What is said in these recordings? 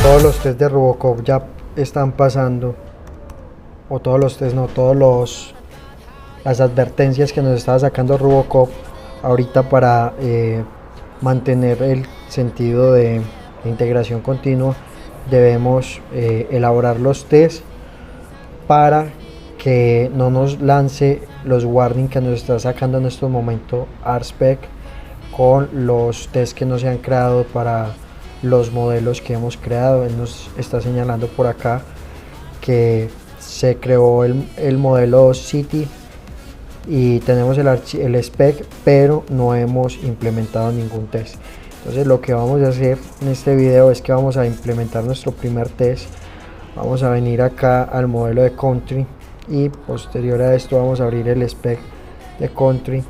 Todos los test de Robocop ya están pasando, o todos los test, no, las advertencias que nos estaba sacando Robocop ahorita para mantener el sentido de integración continua. Debemos elaborar los test para que no nos lance los warnings que nos está sacando en estos momentos RSpec con los test que no se han creado para los modelos que hemos creado. Él nos está señalando por acá que se creó el modelo City y tenemos el spec, pero no hemos implementado ningún test. Entonces lo que vamos a hacer en este video es que vamos a implementar nuestro primer test. Vamos a venir acá al modelo de country y posterior a esto vamos a abrir el spec de country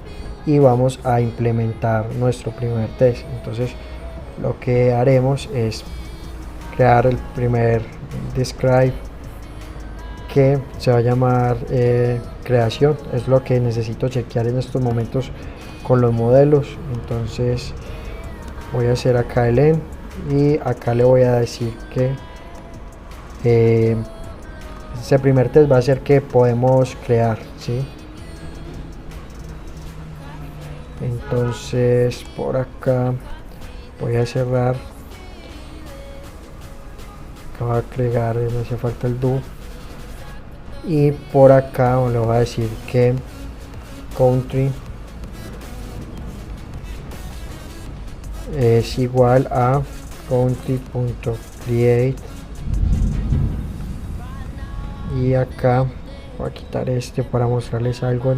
y vamos a implementar nuestro primer test. Entonces lo que haremos es crear el primer describe, que se va a llamar creación. Es lo que necesito chequear en estos momentos con los modelos. Entonces voy a hacer acá el en y acá le voy a decir que este primer test va a ser que podemos crear, ¿sí? Entonces por acá voy a cerrar, acá va a agregar, no hace falta el do, y por acá le voy a decir que country es igual a country.create, y acá voy a quitar este para mostrarles algo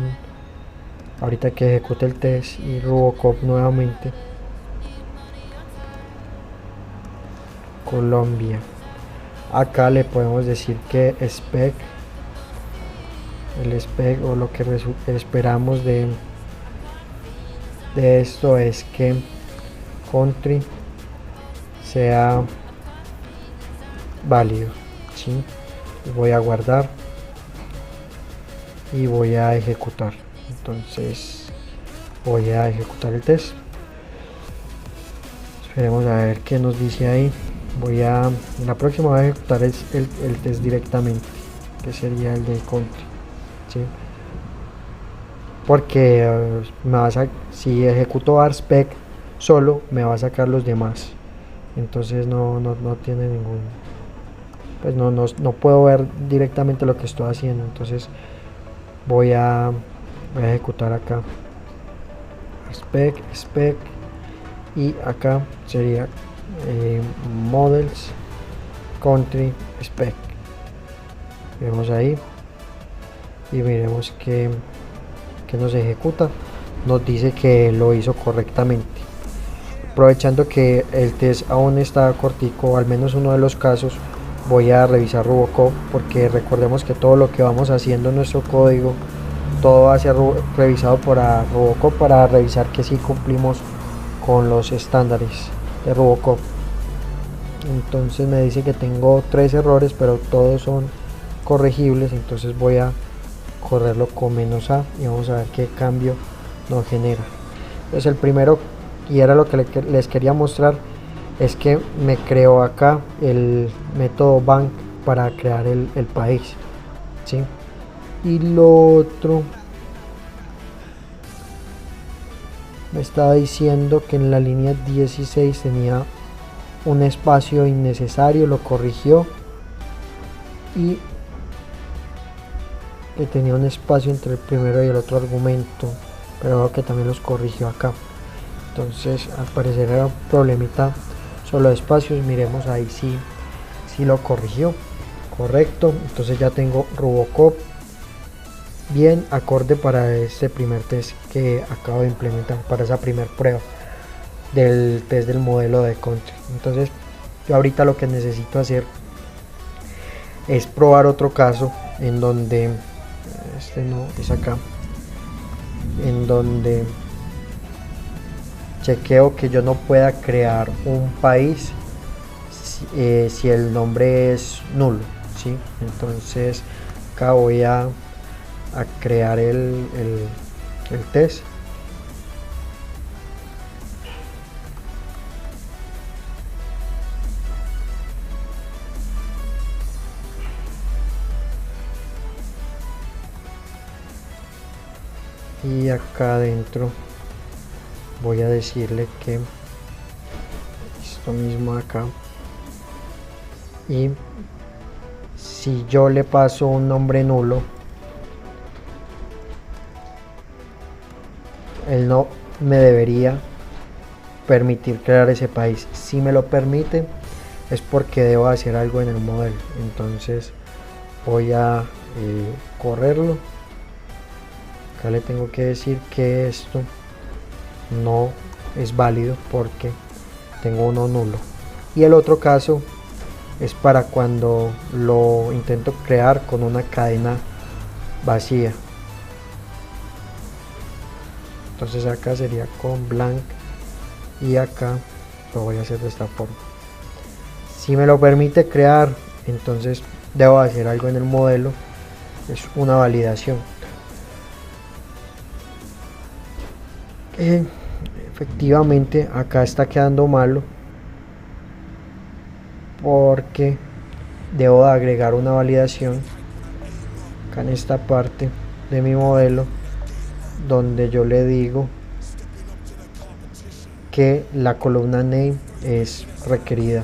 ahorita que ejecute el test y Robocop nuevamente. Colombia, acá le podemos decir que spec, el spec o lo que esperamos de esto es que country sea válido, ¿sí? Voy a guardar y voy a ejecutar. Entonces voy a ejecutar el test, esperemos a ver qué nos dice ahí. La próxima voy a ejecutar el test directamente, que sería el de country, ¿sí? Porque si ejecuto RSpec solo me va a sacar los demás, entonces no tiene ningún, pues no puedo ver directamente lo que estoy haciendo. Entonces voy a ejecutar acá spec y acá sería models country spec. Vemos ahí y miremos que nos ejecuta, nos dice que lo hizo correctamente. Aprovechando que el test aún está cortico, al menos uno de los casos, voy a revisar Robocop, porque recordemos que todo lo que vamos haciendo en nuestro código, todo va a ser revisado por Robocop para revisar que sí cumplimos con los estándares de Robocop. Entonces me dice que tengo 3 errores, pero todos son corregibles. Entonces voy a correrlo con -a y vamos a ver qué cambio nos genera. Entonces el primero, y era lo que les quería mostrar, es que me creo acá el método bank para crear el país, ¿sí? Y lo otro, me estaba diciendo que en la línea 16 tenía un espacio innecesario, lo corrigió, y que tenía un espacio entre el primero y el otro argumento, pero veo que también los corrigió acá. Entonces al parecer era un problemita solo de espacios. Miremos ahí si lo corrigió correcto. Entonces ya tengo Robocop bien acorde para este primer test que acabo de implementar, para esa primera prueba del test del modelo de country. Entonces yo ahorita lo que necesito hacer es probar otro caso en donde este no es acá, en donde chequeo que yo no pueda crear un país si el nombre es nulo, ¿sí? Entonces acá voy a crear el test. y acá adentro voy a decirle que esto mismo acá, y si yo le paso un nombre nulo, él no me debería permitir crear ese país. Si me lo permite es porque debo hacer algo en el modelo. Entonces voy a correrlo. Acá le tengo que decir que esto no es válido porque tengo uno nulo. Y el otro caso es para cuando lo intento crear con una cadena vacía. Entonces acá sería con blank y acá lo voy a hacer de esta forma. Si me lo permite crear, entonces debo hacer algo en el modelo, es una validación. Efectivamente acá está quedando malo porque debo de agregar una validación acá en esta parte de mi modelo, donde yo le digo que la columna name es requerida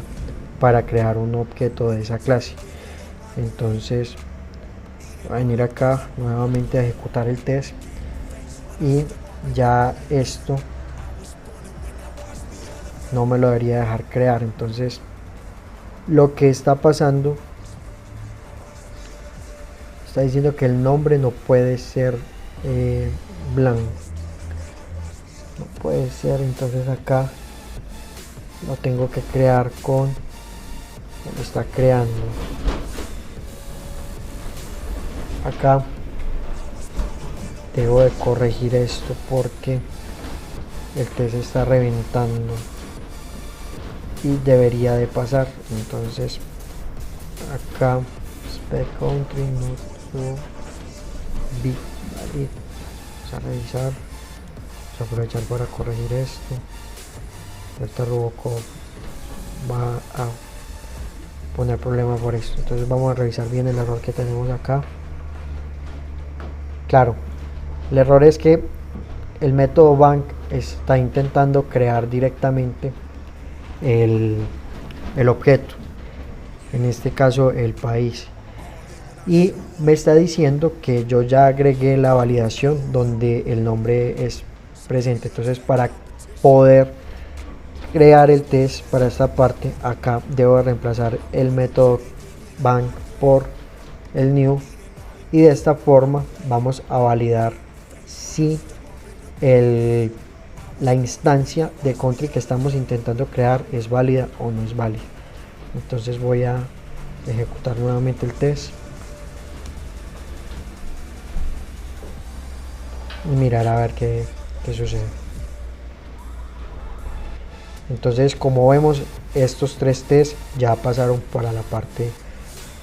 para crear un objeto de esa clase. Entonces voy a venir acá nuevamente a ejecutar el test y ya esto no me lo debería dejar crear. Entonces lo que está pasando, está diciendo que el nombre no puede ser blanco, no puede ser. Entonces acá lo tengo que crear con, lo está creando acá. Debo de corregir esto porque el test está reventando y debería de pasar. Entonces acá spec country not to be valid. Vamos a revisar, vamos a aprovechar para corregir esto. Esta Robocop va a poner problema por esto. Entonces vamos a revisar bien el error que tenemos acá. Claro, el error es que el método bank está intentando crear directamente el objeto, en este caso el país, y me está diciendo que yo ya agregué la validación donde el nombre es presente. Entonces para poder crear el test para esta parte, acá debo reemplazar el método bank por el new, y de esta forma vamos a validar si la instancia de country que estamos intentando crear es válida o no es válida. Entonces voy a ejecutar nuevamente el test y mirar a ver qué sucede. Entonces, como vemos, estos tres tests ya pasaron para la parte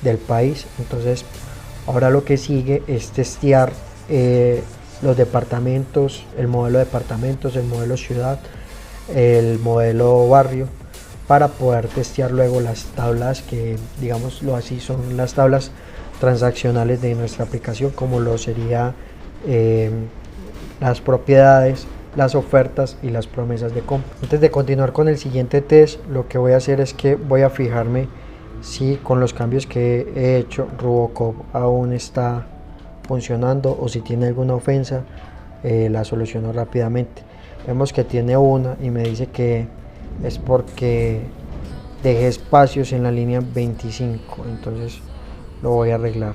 del país. Entonces ahora lo que sigue es testear los departamentos, el modelo departamentos, el modelo ciudad, el modelo barrio, para poder testear luego las tablas que, digámoslo así, son las tablas transaccionales de nuestra aplicación, como lo sería las propiedades, las ofertas y las promesas de compra. Antes de continuar con el siguiente test, lo que voy a hacer es que voy a fijarme si con los cambios que he hecho Robocop aún está funcionando, o si tiene alguna ofensa. La soluciono rápidamente. Vemos que tiene una y me dice que es porque dejé espacios en la línea 25. Entonces lo voy a arreglar.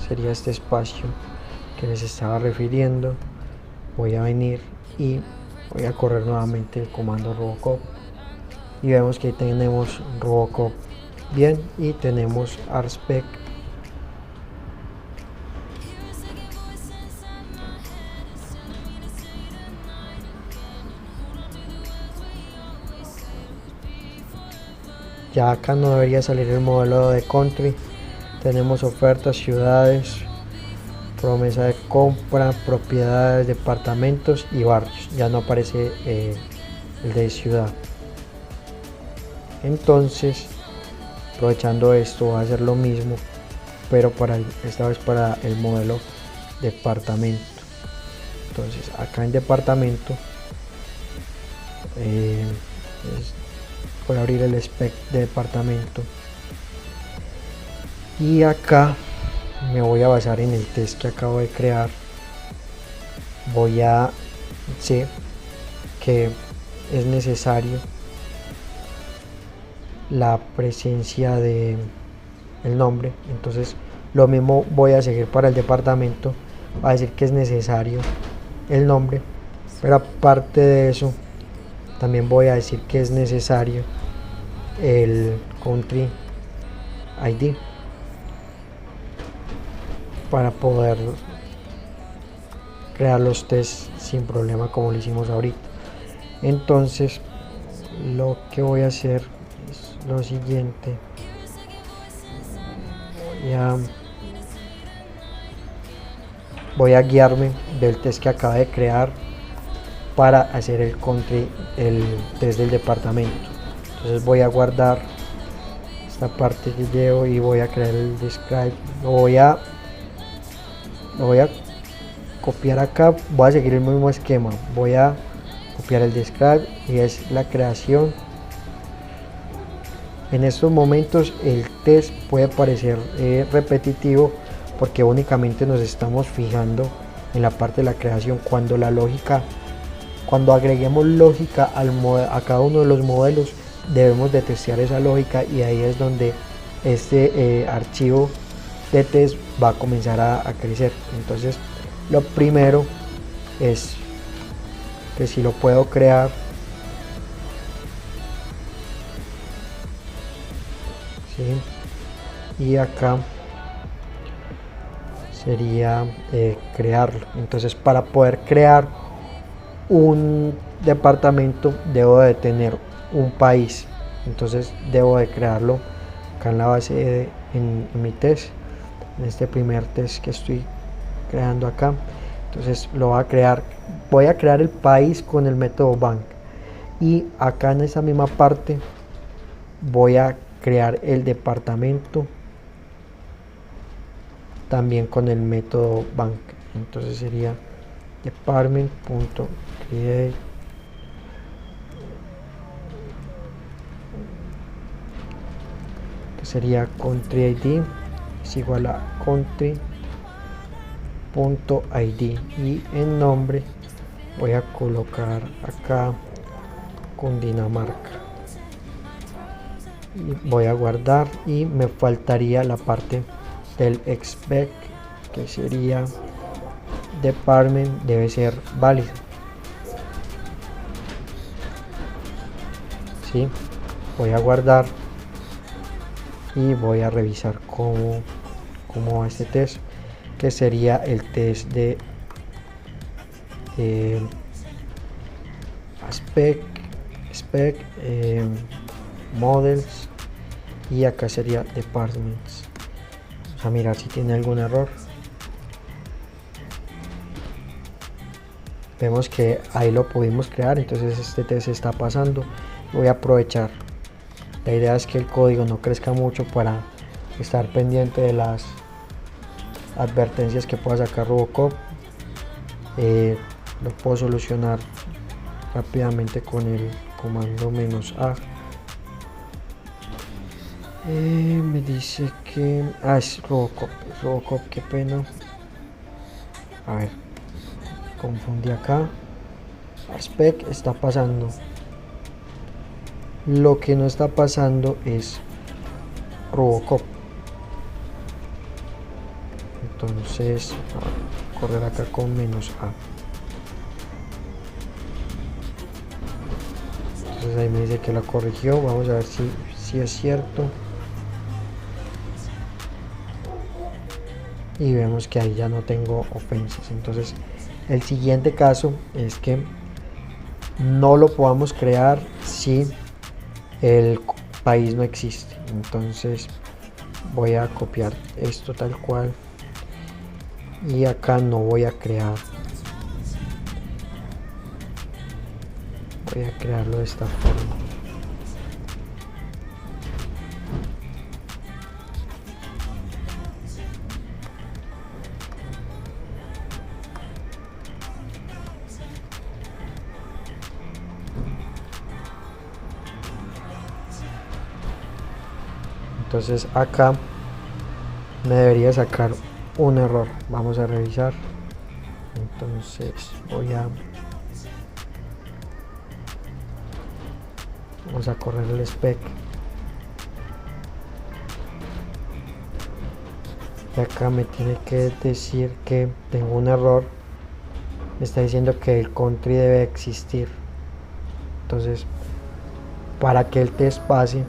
Sería este espacio que les estaba refiriendo. Voy a venir y voy a correr nuevamente el comando Robocop y vemos que ahí tenemos Robocop bien, y tenemos RSpec. Ya acá no debería salir el modelo de country. Tenemos ofertas, ciudades, promesa de compra, propiedades, departamentos y barrios. Ya no aparece el de ciudad. Entonces, aprovechando esto, voy a hacer lo mismo, pero esta vez para el modelo departamento. Entonces acá en departamento voy a abrir el spec de departamento y acá me voy a basar en el test que acabo de crear. Sé que es necesario la presencia de el nombre, entonces lo mismo voy a seguir para el departamento. Va a decir que es necesario el nombre, pero aparte de eso también voy a decir que es necesario el country ID para poder crear los tests sin problema como lo hicimos ahorita. Entonces lo que voy a hacer es lo siguiente: voy a guiarme del test que acabo de crear para hacer el test del departamento. Entonces voy a guardar esta parte que llevo y voy a crear el describe. Lo voy a copiar acá. Voy a seguir el mismo esquema. Voy a copiar el describe y es la creación. En estos momentos el test puede parecer repetitivo porque únicamente nos estamos fijando en la parte de la creación. Cuando agreguemos lógica a cada uno de los modelos, debemos de testear esa lógica y ahí es donde este archivo de test va a comenzar a crecer. Entonces lo primero es que si lo puedo crear, ¿sí? Y acá sería crearlo. Entonces para poder crear un departamento debo de tener un país, entonces debo de crearlo acá en la base en mi test, en este primer test que estoy creando acá. Entonces voy a crear el país con el método bank y acá en esa misma parte voy a crear el departamento también con el método bank. Entonces sería department.create que sería country ID es igual a country.id y en nombre voy a colocar acá Cundinamarca y voy a guardar. Y me faltaría la parte del expect que sería department, debe ser válido, ¿sí? Voy a guardar y voy a revisar cómo va este test, que sería el test de spec models y acá sería departments. Vamos a mirar si tiene algún error. Vemos que ahí lo pudimos crear, entonces este test está pasando. Voy a aprovechar. La idea es que el código no crezca mucho para estar pendiente de las advertencias que pueda sacar Robocop. Lo puedo solucionar rápidamente con el comando "-a". Me dice que es Robocop, qué pena. A ver, confundí acá. Spec está pasando. Lo que no está pasando es Robocop. Entonces a correr acá con "-a". Entonces ahí me dice que la corrigió. Vamos a ver si es cierto. Y vemos que ahí ya no tengo ofensas. Entonces el siguiente caso es que no lo podamos crear si el país no existe. Entonces voy a copiar esto tal cual y acá no voy a crear, voy a crearlo de esta forma. Entonces acá me debería sacar un error. Vamos a revisar. Entonces vamos a correr el spec. Y acá me tiene que decir que tengo un error. Me está diciendo que el country debe existir. Entonces, para que el test pase,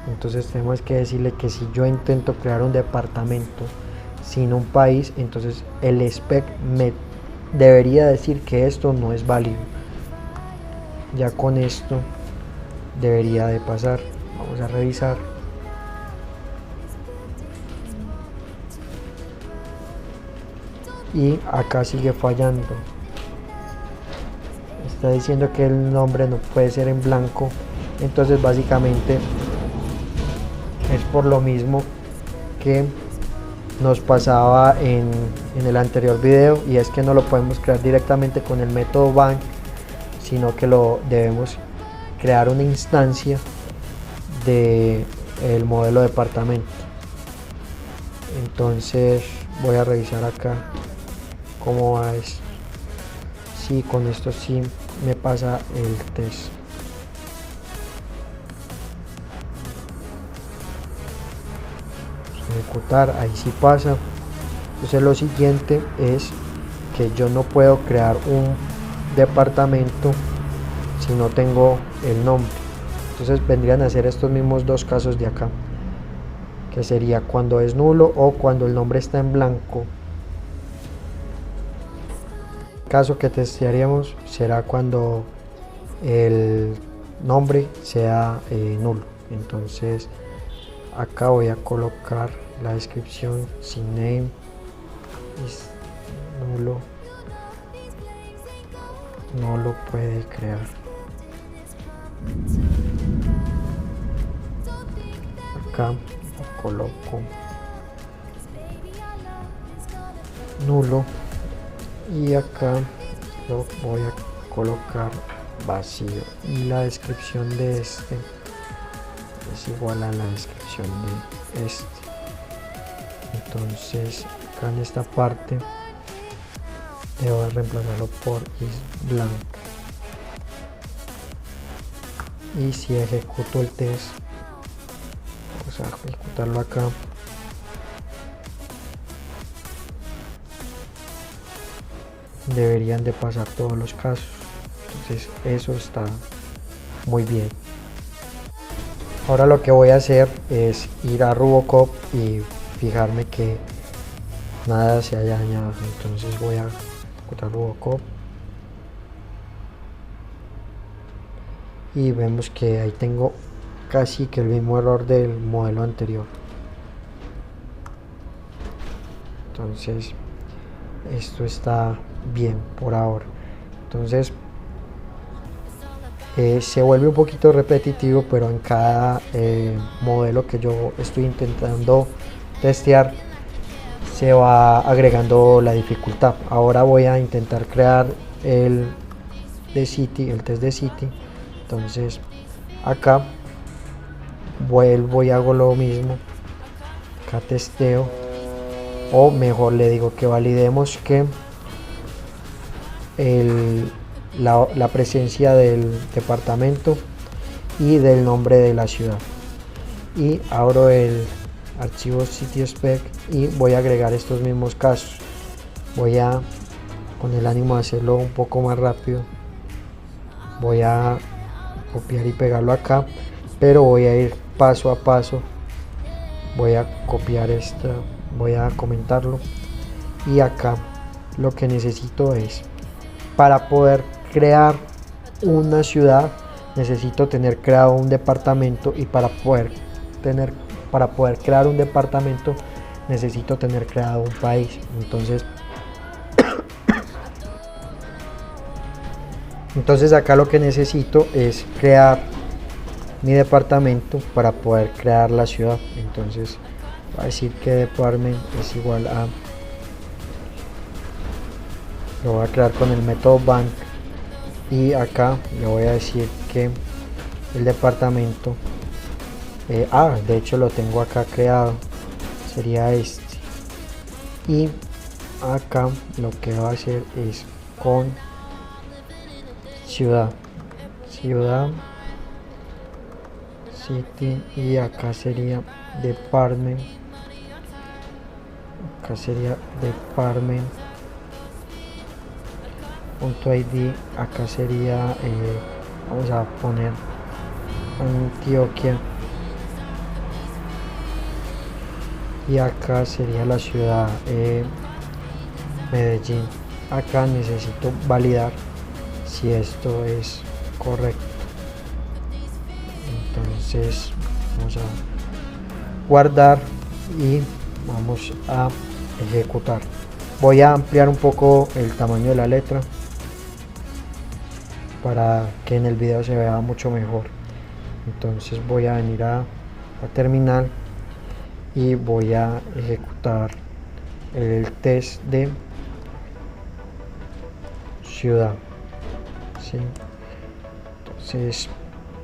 entonces tenemos que decirle que si yo intento crear un departamento sin un país, entonces el spec me debería decir que esto no es válido. Ya con esto debería de pasar. Vamos a revisar. Y acá sigue fallando. Está diciendo que el nombre no puede ser en blanco. Entonces básicamente es por lo mismo que nos pasaba en el anterior video, y es que no lo podemos crear directamente con el método bank, sino que lo debemos crear una instancia de el modelo departamento. Entonces voy a revisar acá cómo va esto. Sí, con esto sí me pasa el test. Ejecutar, ahí sí pasa. Entonces lo siguiente es que yo no puedo crear un departamento si no tengo el nombre. Entonces vendrían a ser estos mismos dos casos de acá, que sería cuando es nulo o cuando el nombre está en blanco. El caso que testearíamos será cuando el nombre sea nulo. Entonces acá voy a colocar la descripción sin name is nulo, no lo puede crear. Acá coloco nulo y acá lo voy a colocar vacío, y la descripción de este es igual a la descripción de este. Entonces acá en esta parte debo reemplazarlo por is blank, y si ejecuto el test, vamos a ejecutarlo acá, deberían de pasar todos los casos. Entonces eso está muy bien. Ahora lo que voy a hacer es ir a Rubocop y fijarme que nada se haya dañado. Entonces voy a ejecutar Rubocop y vemos que ahí tengo casi que el mismo error del modelo anterior. Entonces esto está bien por ahora. Entonces se vuelve un poquito repetitivo, pero en cada modelo que yo estoy intentando testear se va agregando la dificultad. Ahora voy a intentar crear el test de City. Entonces acá vuelvo y hago lo mismo. Acá testeo, o mejor le digo que validemos que la presencia del departamento y del nombre de la ciudad, y abro el archivo CitySpec y voy a agregar estos mismos casos. Voy a, con el ánimo de hacerlo un poco más rápido, voy a copiar y pegarlo acá, pero voy a ir paso a paso. Voy a copiar esta, voy a comentarlo, y acá lo que necesito es, para poder crear una ciudad necesito tener creado un departamento, y para poder crear un departamento necesito tener creado un país. Entonces acá lo que necesito es crear mi departamento para poder crear la ciudad. Entonces va a decir que department es igual a, lo voy a crear con el método bank, y acá le voy a decir que el departamento De hecho lo tengo acá creado, sería este. Y acá lo que va a hacer es con ciudad, city, y acá sería department, punto id, acá sería vamos a poner Antioquia, y acá sería la ciudad Medellín. Acá necesito validar si esto es correcto, entonces vamos a guardar y vamos a ejecutar. Voy a ampliar un poco el tamaño de la letra para que en el video se vea mucho mejor. Entonces voy a venir a terminal y voy a ejecutar el test de ciudad, ¿sí? Entonces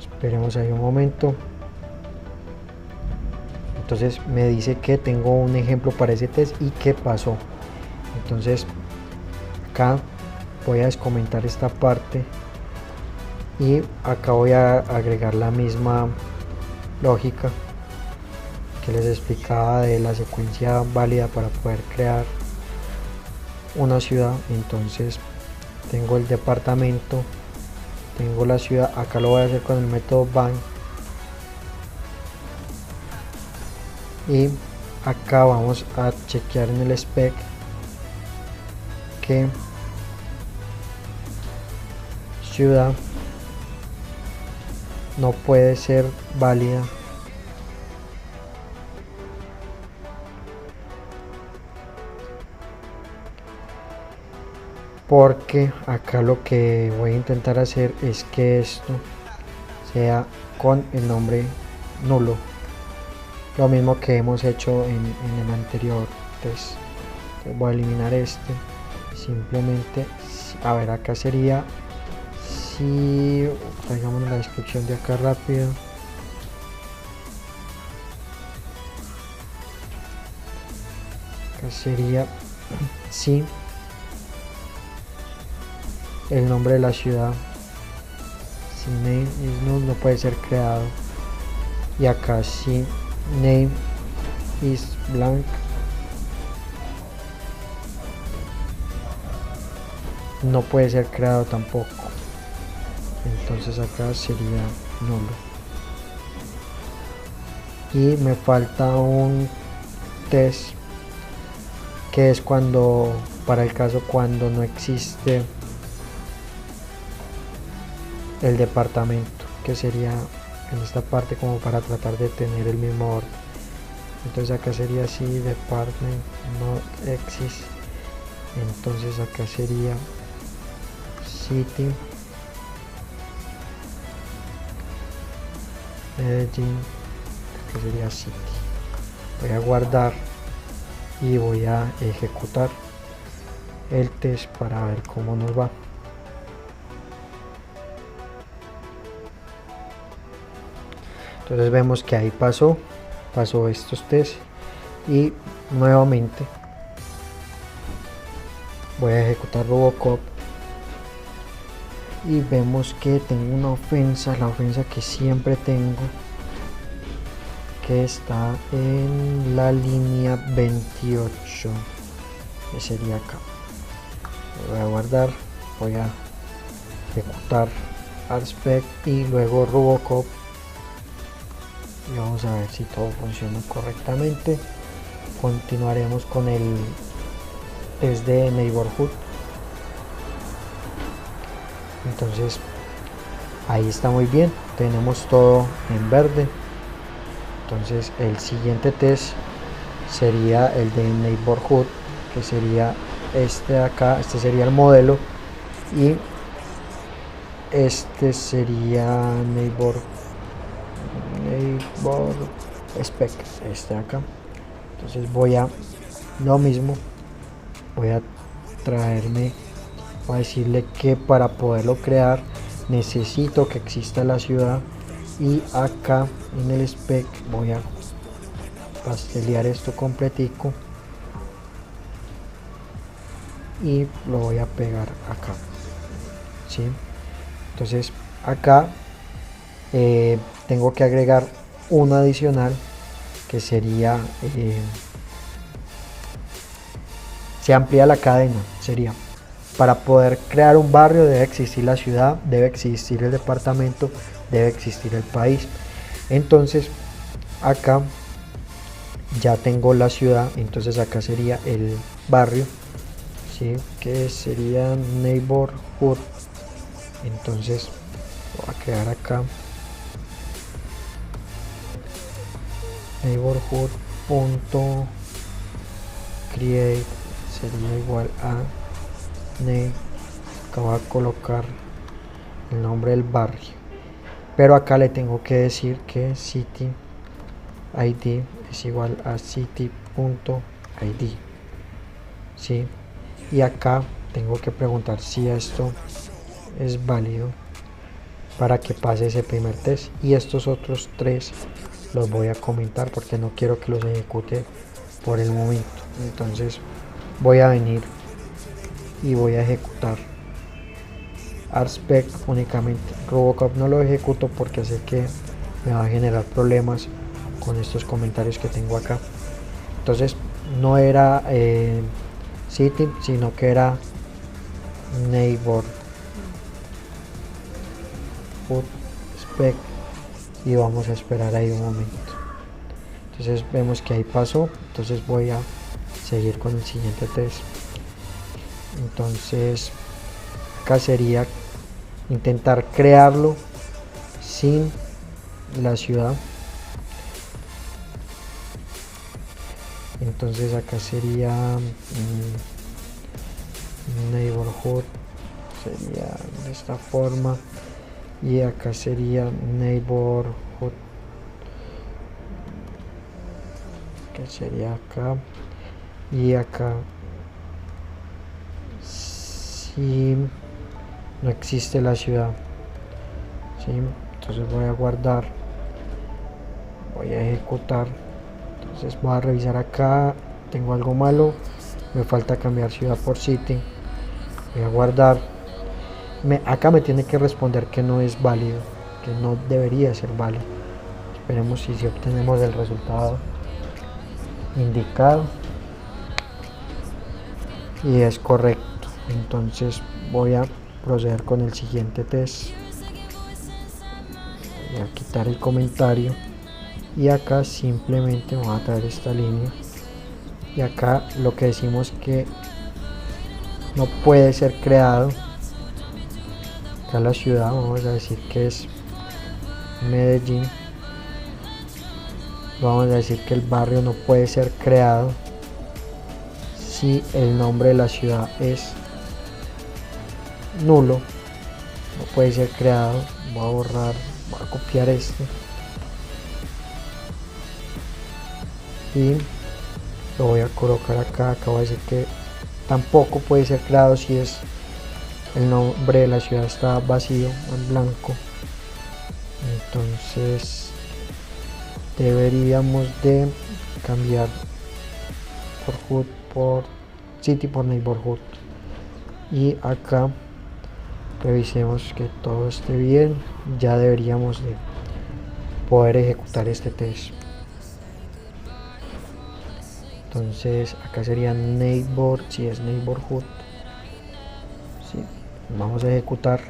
esperemos ahí un momento. Entonces me dice que tengo un ejemplo para ese test y qué pasó. Entonces acá voy a descomentar esta parte y acá voy a agregar la misma lógica que les explicaba de la secuencia válida para poder crear una ciudad. Entonces tengo el departamento, tengo la ciudad, acá lo voy a hacer con el método bind, y acá vamos a chequear en el spec que ciudad no puede ser válida porque acá lo que voy a intentar hacer es que esto sea con el nombre nulo, lo mismo que hemos hecho en el anterior test. Entonces voy a eliminar este, simplemente, a ver, acá sería, si traigamos la descripción de acá rápido, acá sería si el nombre de la ciudad, si name is null, no puede ser creado, y acá si name is blank, no puede ser creado tampoco. Entonces acá sería nulo. Y me falta un test que es cuando, para el caso cuando no existe el departamento, que sería en esta parte como para tratar de tener el mismo orden. Entonces acá sería así, department not exist, entonces acá sería city Medellín, que sería city. Voy a guardar y voy a ejecutar el test para ver cómo nos va. Entonces vemos que ahí pasó estos tests, y nuevamente voy a ejecutar Robocop y vemos que tengo una ofensa, la ofensa que siempre tengo, que está en la línea 28, que sería acá. Voy a guardar, voy a ejecutar ArtSpec y luego Robocop, y vamos a ver si todo funciona correctamente. Continuaremos con el test de neighborhood. Entonces ahí está muy bien, tenemos todo en verde. Entonces el siguiente test sería el de neighborhood, que sería este de acá. Este sería el modelo y este sería neighbor spec, este de acá. Entonces voy a lo mismo, voy a traerme, voy a decirle que para poderlo crear necesito que exista la ciudad, y acá en el spec voy a pastelear esto completico y lo voy a pegar acá, ¿sí? Entonces acá tengo que agregar uno adicional que sería se amplía la cadena, sería para poder crear un barrio debe existir la ciudad, debe existir el departamento, debe existir el país. Entonces acá ya tengo la ciudad, entonces acá sería el barrio, ¿sí? Que sería neighborhood. Entonces voy a crear acá neighborhood.create sería igual a acá voy a colocar el nombre del barrio, pero acá le tengo que decir que city id es igual a city.id, ¿sí? Y acá tengo que preguntar si esto es válido para que pase ese primer test, y estos otros tres los voy a comentar porque no quiero que los ejecute por el momento. Entonces voy a venir y voy a ejecutar ArtSpec únicamente. Robocop no lo ejecuto porque sé que me va a generar problemas con estos comentarios que tengo acá. Entonces no era city, sino que era neighborhood spec, y vamos a esperar ahí un momento. Entonces vemos que ahí pasó, entonces voy a seguir con el siguiente test. Entonces acá sería intentar crearlo sin la ciudad. Entonces acá sería neighborhood, sería de esta forma, y acá sería neighborhood, que sería acá, y acá si no existe la ciudad, ¿sí? Entonces voy a guardar, voy a ejecutar. Entonces voy a revisar acá, tengo algo malo, me falta cambiar ciudad por city, voy a guardar. Acá me tiene que responder que no es válido, que no debería ser válido. Esperemos si obtenemos el resultado indicado y es correcto. Entonces voy a proceder con el siguiente test. Voy a quitar el comentario y acá simplemente voy a traer esta línea, y acá lo que decimos que no puede ser creado. Acá la ciudad vamos a decir que es Medellín. Vamos a decir que el barrio no puede ser creado si el nombre de la ciudad es nulo, no puede ser creado. Voy a borrar, voy a copiar este y lo voy a colocar acá. Acá voy a decir que tampoco puede ser creado si es el nombre de la ciudad está vacío, en blanco. Entonces deberíamos de cambiar por hood por city por neighborhood, y acá revisemos que todo esté bien. Ya deberíamos de poder ejecutar este test. Entonces acá sería neighbor, si es neighborhood, ¿sí? Vamos a ejecutar.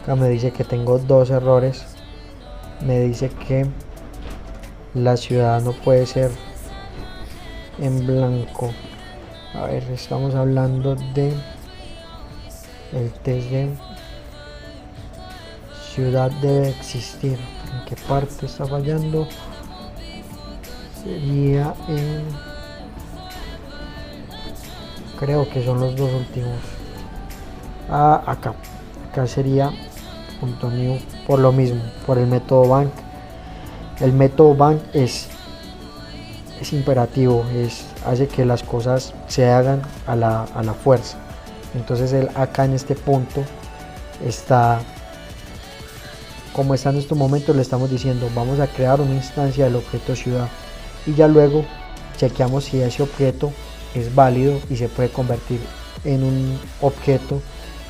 Acá me dice que tengo dos errores. Me dice que la ciudad no puede ser en blanco. A ver, estamos hablando de el test de ciudad debe existir. ¿En qué parte está fallando? Sería en, creo que son los dos últimos. Acá sería .new, por lo mismo, por el método bank. El método bank es imperativo, hace que las cosas se hagan a la fuerza. Entonces él acá en este punto está, como está en este momento, le estamos diciendo vamos a crear una instancia del objeto ciudad, y ya luego chequeamos si ese objeto es válido y se puede convertir en un objeto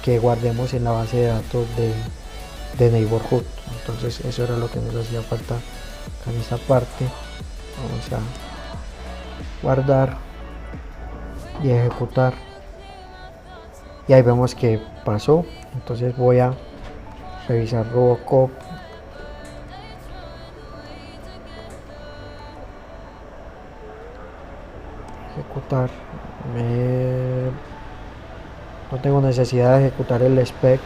que guardemos en la base de datos de Neighborhood. Entonces eso era lo que nos hacía falta acá en esta parte. Vamos a guardar y ejecutar, y ahí vemos que pasó. Entonces voy a revisar Robocop, ejecutar. No tengo necesidad de ejecutar el spec,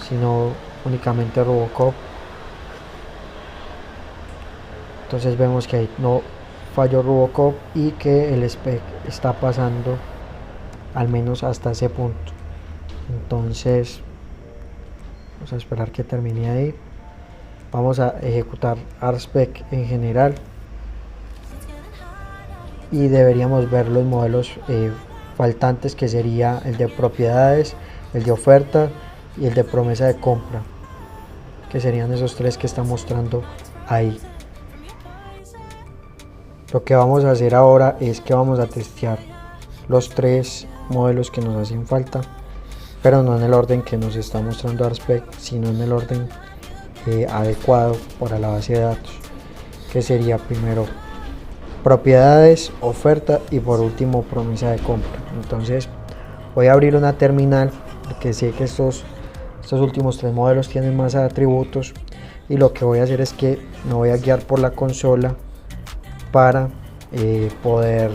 sino únicamente Robocop. Entonces vemos que ahí no falló Robocop y que el spec está pasando al menos hasta ese punto. Entonces vamos a esperar que termine ahí. Vamos a ejecutar RSpec en general y deberíamos ver los modelos faltantes, que sería el de propiedades, el de oferta y el de promesa de compra, que serían esos tres que está mostrando ahí. Lo que vamos a hacer ahora es que vamos a testear los tres modelos que nos hacen falta, pero no en el orden que nos está mostrando RSpec, sino en el orden adecuado para la base de datos, que sería primero propiedades, oferta y por último promesa de compra. Entonces voy a abrir una terminal, porque sé que estos últimos tres modelos tienen más atributos, y lo que voy a hacer es que me voy a guiar por la consola para poder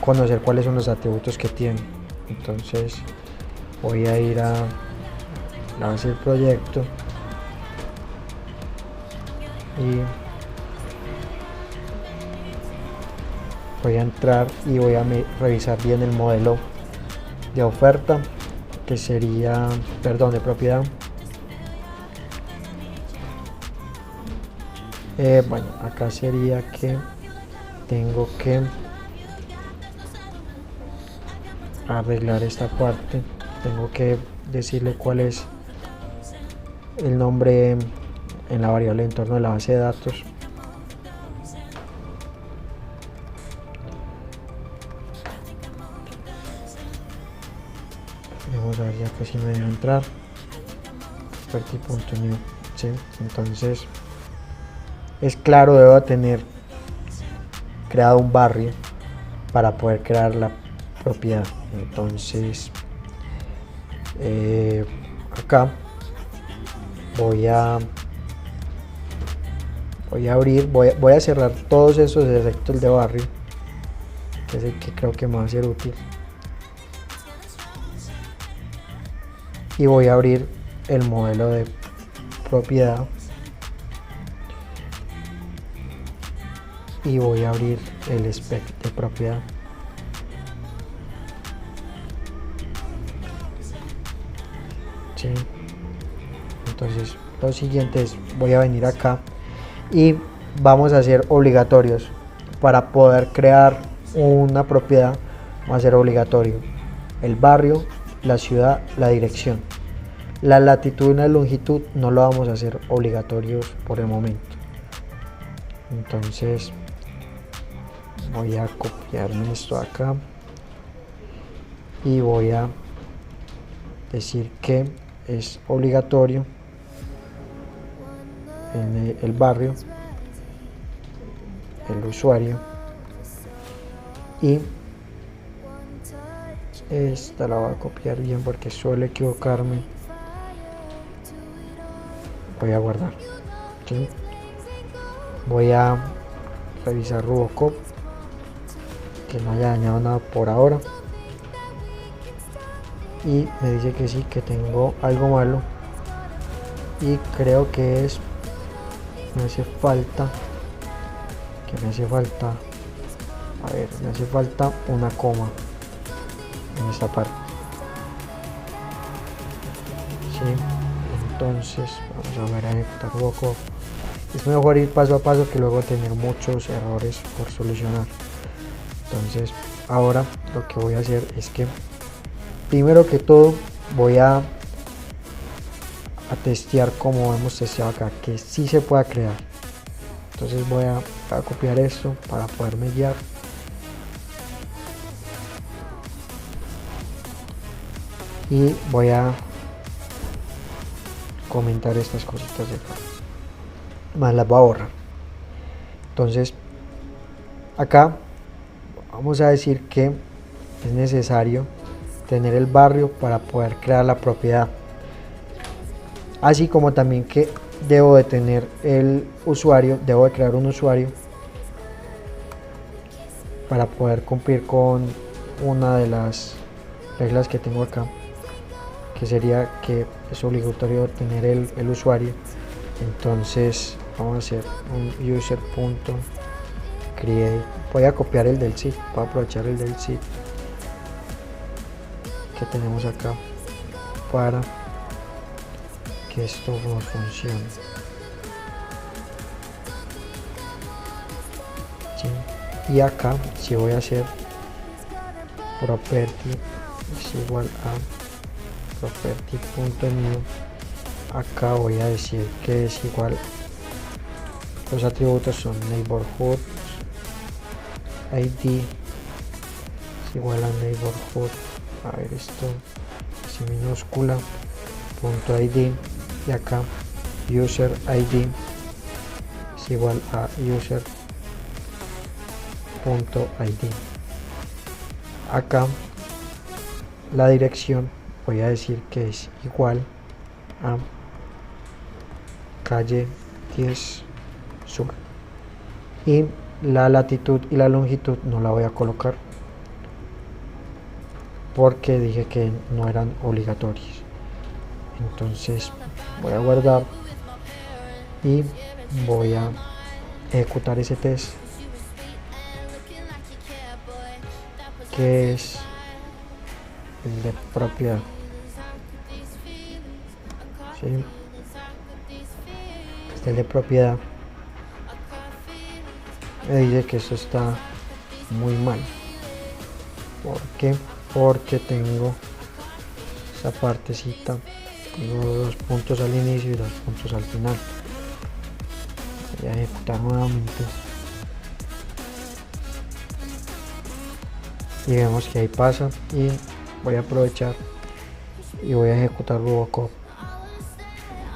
conocer cuáles son los atributos que tiene. Entonces voy a ir a la base del proyecto y voy a entrar y voy a revisar bien el modelo de oferta, que sería, perdón, de propiedad. Bueno, acá sería que tengo que arreglar esta parte. Tengo que decirle cuál es el nombre en la variable de entorno de la base de datos. Vamos a ver ya que si me deja entrar. Property.new, ¿sí? Entonces es claro, debo tener creado un barrio para poder crear la propiedad. Entonces acá voy a abrir, voy a cerrar todos esos efectos de barrio, que es el que creo que me va a ser útil, y voy a abrir el modelo de propiedad y voy a abrir el spec de propiedad. ¿Sí? Entonces lo siguiente es, voy a venir acá y vamos a hacer obligatorios para poder crear una propiedad. Va a ser obligatorio el barrio, la ciudad, la dirección. La latitud y la longitud no lo vamos a hacer obligatorios por el momento. Entonces voy a copiarme esto acá y voy a decir que es obligatorio en el barrio, el usuario, y esta la voy a copiar bien porque suele equivocarme. Voy a guardar, ¿sí? Voy a revisar Robocop, que no haya dañado nada por ahora, y me dice que sí, que tengo algo malo, y creo que es, me hace falta una coma en esta parte, ¿sí? Entonces vamos a ver, a ejecutar Robocop. Es mejor ir paso a paso que luego tener muchos errores por solucionar. Entonces ahora lo que voy a hacer es que primero que todo voy a testear como hemos testeado acá, que sí se pueda crear. Entonces voy a copiar esto para poderme guiar. Y voy a comentar estas cositas de acá, más las voy a borrar. Entonces acá vamos a decir que es necesario tener el barrio para poder crear la propiedad, así como también que debo de tener el usuario, debo de crear un usuario para poder cumplir con una de las reglas que tengo acá, que sería que es obligatorio tener el usuario. Entonces vamos a hacer un user.create, voy a copiar el del sitio, voy a aprovechar el del sitio que tenemos acá para que esto no funcione. ¿Sí? Y acá si voy a hacer property es igual a property.new, acá voy a decir que es igual, los atributos son neighborhood id es igual a neighborhood, a ver esto es minúscula, punto id, y acá user id es igual a user punto id. Acá la dirección voy a decir que es igual a calle 10 sur, y la latitud y la longitud no la voy a colocar porque dije que no eran obligatorios. Entonces voy a guardar y voy a ejecutar ese test, que es el de propiedad. ¿Sí? Este es el de propiedad. Me dice que esto está muy mal. ¿Por qué? Porque tengo esa partecita, tengo 2 puntos al inicio y 2 puntos al final. Voy a ejecutar nuevamente y vemos que ahí pasa, y voy a aprovechar y voy a ejecutar Robocop.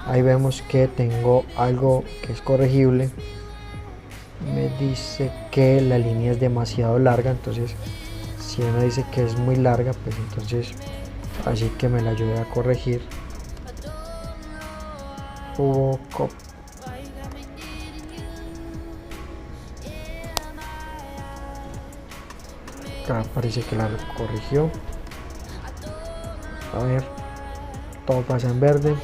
Ahí vemos que tengo algo que es corregible, me dice que la línea es demasiado larga, entonces si me dice que es muy larga, pues entonces así que me la ayude a corregir. Robocop. Acá parece que la corrigió. A ver, todo pasa en verde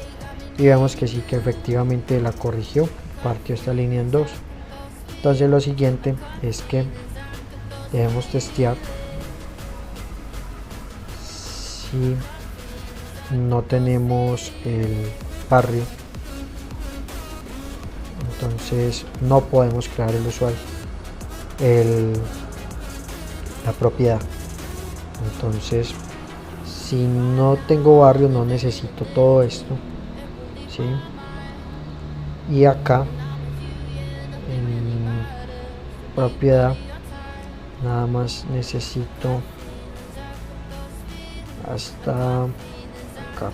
y vemos que sí, que efectivamente la corrigió, partió esta línea en dos. Entonces lo siguiente es que debemos testear si no tenemos el barrio, entonces no podemos crear el usuario, la propiedad. Entonces si no tengo barrio no necesito todo esto, ¿sí? Y acá en propiedad nada más necesito hasta acá,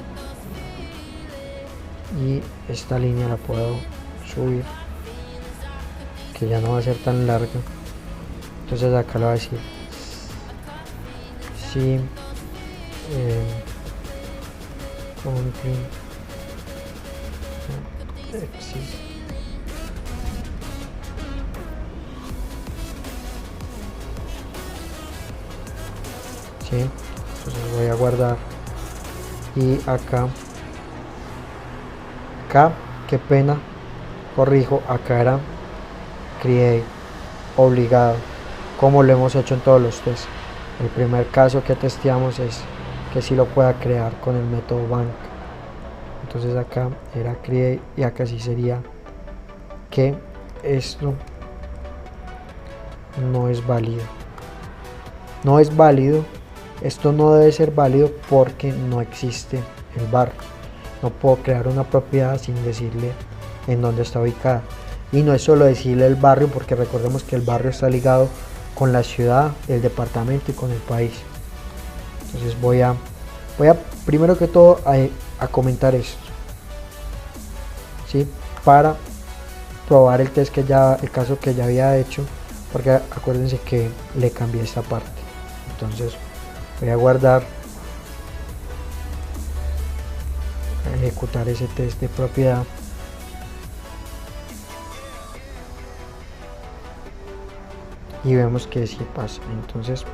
y esta línea la puedo subir, que ya no va a ser tan larga. Entonces acá lo voy a decir si ¿sí? Entonces voy a guardar y acá, qué pena, corrijo, acá era create obligado, como lo hemos hecho en todos los tests. El primer caso que testeamos es que si lo pueda crear con el método bank. Entonces acá era create y acá sí sería que esto no es válido. No es válido Esto no debe ser válido porque no existe el barrio. No puedo crear una propiedad sin decirle en dónde está ubicada. Y no es solo decirle el barrio, porque recordemos que el barrio está ligado con la ciudad, el departamento y con el país. Entonces voy a primero que todo a comentar esto, ¿sí? Para probar el test el caso que ya había hecho, porque acuérdense que le cambié esta parte. Entonces voy a guardar, a ejecutar ese test de propiedad. Y vemos que sí pasa. Entonces,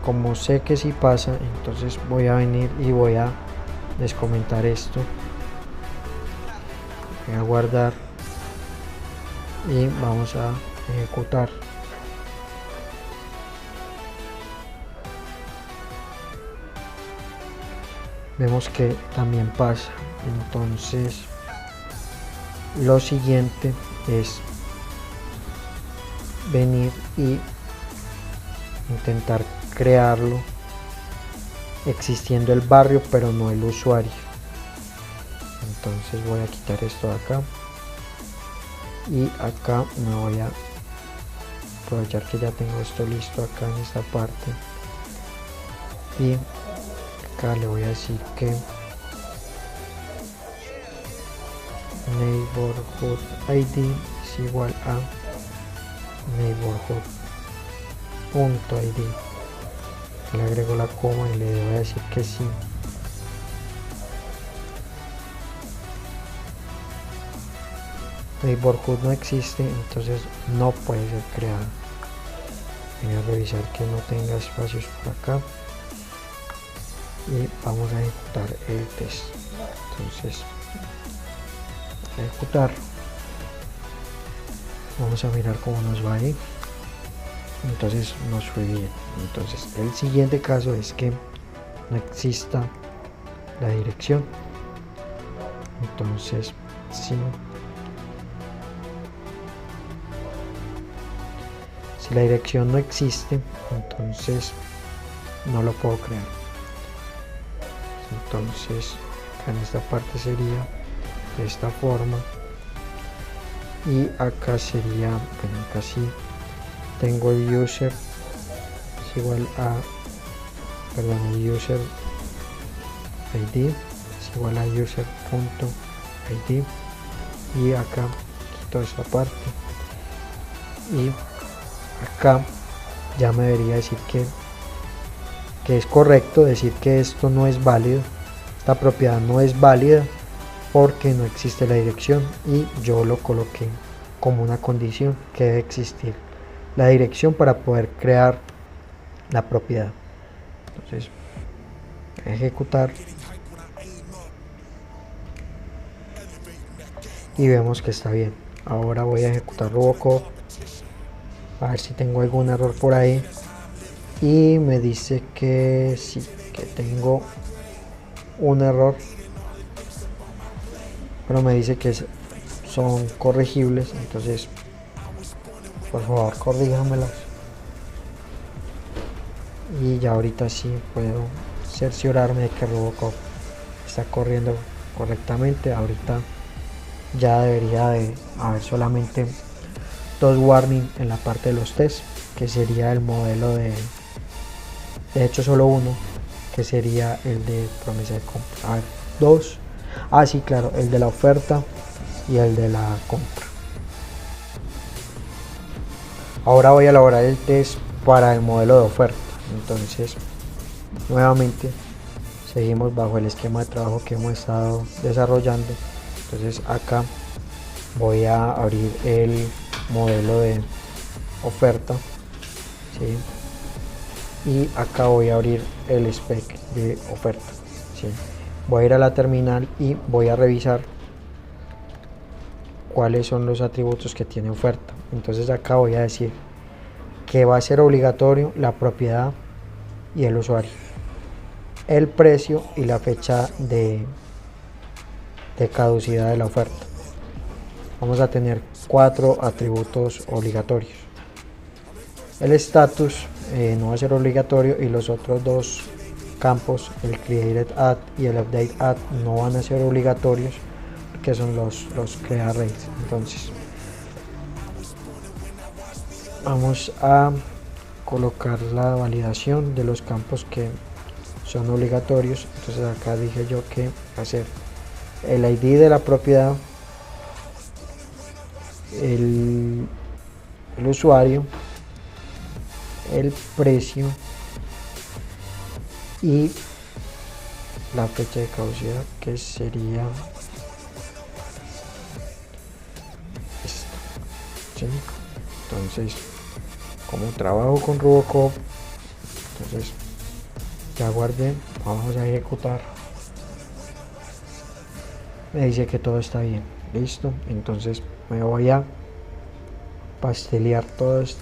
como sé que sí pasa, entonces voy a venir y voy a descomentar esto. Voy a guardar y vamos a ejecutar. Vemos que también pasa. Entonces, lo siguiente es venir y intentar crearlo existiendo el barrio pero no el usuario. Entonces voy a quitar esto de acá y acá me voy a aprovechar que ya tengo esto listo acá en esta parte y acá le voy a decir que neighborhood ID es igual a neighborhood.id. Le agrego la coma y le voy a decir que sí. Neighborhood no existe, entonces no puede ser creado. Voy a revisar que no tenga espacios por acá y vamos a ejecutar el test. Entonces, ejecutar. Vamos a mirar cómo nos va ahí. Entonces nos fue bien. Entonces el siguiente caso es que no exista la dirección. Entonces si la dirección no existe, entonces no lo puedo crear. Entonces acá en esta parte sería de esta forma y acá sería, bueno, acá sí tengo el user es igual a, perdón, el user id es igual a user.id y acá quito esta parte y acá ya me debería decir que es correcto decir que esto no es válido, esta propiedad no es válida porque no existe la dirección y yo lo coloqué como una condición que debe existir la dirección para poder crear la propiedad. Entonces ejecutar y vemos que está bien. Ahora voy a ejecutar Robocop a ver si tengo algún error por ahí y me dice que sí, que tengo un error, pero me dice que son corregibles, entonces por favor corríjamelas y ya ahorita sí puedo cerciorarme de que Robocop está corriendo correctamente. Ahorita ya debería de haber solamente dos warning en la parte de los tests, que sería el modelo de hecho solo uno, que sería el de promesa de compra. A ver, dos, sí, claro, el de la oferta y el de la compra. Ahora voy a elaborar el test para el modelo de oferta. Entonces nuevamente seguimos bajo el esquema de trabajo que hemos estado desarrollando. Entonces acá voy a abrir el modelo de oferta, ¿sí? Y acá voy a abrir el spec de oferta, ¿sí? Voy a ir a la terminal y voy a revisar cuáles son los atributos que tiene oferta. Entonces acá voy a decir que va a ser obligatorio la propiedad y el usuario, el precio y la fecha de caducidad de la oferta. Vamos a tener 4 atributos obligatorios. El estatus no va a ser obligatorio, y los otros dos campos, el created add y el update add, no van a ser obligatorios, que son los create arrays. Entonces vamos a colocar la validación de los campos que son obligatorios. Entonces acá dije yo que hacer el ID de la propiedad, el usuario, el precio y la fecha de caducidad, que sería esta, ¿sí? Entonces, como trabajo con Robocop, entonces ya guardé, vamos a ejecutar. Me dice que todo está bien, listo. Entonces me voy a pastelear todos